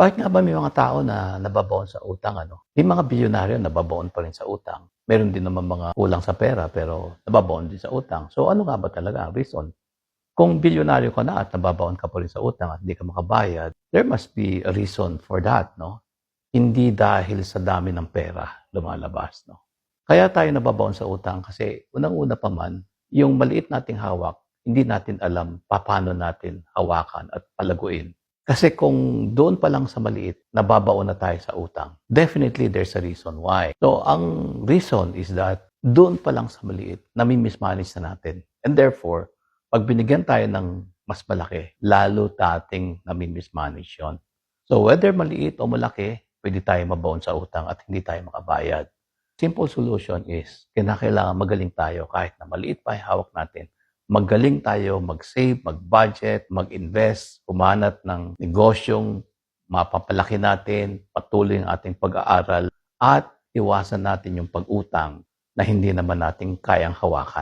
Bakit nga ba may mga tao na nababaon sa utang ano? May mga bilyonaryo nababaon pa rin sa utang. Meron din naman mga kulang sa pera pero nababaon din sa utang. So ano nga ba talaga ang reason? Kung bilyonaryo ka na at nababaon ka pa rin sa utang at hindi ka makabayad, there must be a reason for that, no? Hindi dahil sa dami ng pera lumalabas, no? Kaya tayo nababaon sa utang kasi unang-una pa man, yung maliit nating hawak, hindi natin alam paano natin hawakan at palaguin. Kasi kung doon pa lang sa maliit, nababaon na tayo sa utang, definitely there's a reason why. So, ang reason is that doon pa lang sa maliit, nami-mismanage na natin. And therefore, pag binigyan tayo ng mas malaki, lalo dating nami-mismanage yun. So, whether maliit o malaki, pwede tayo mabaon sa utang at hindi tayo makabayad. Simple solution is, kinakailangan magaling tayo kahit na maliit pa yung hawak natin. Magaling tayo mag-save, mag-budget, mag-invest, humanap ng negosyong mapapalaki natin, patuloy ang ating pag-aaral, at iwasan natin yung pag-utang na hindi naman natin kayang hawakan.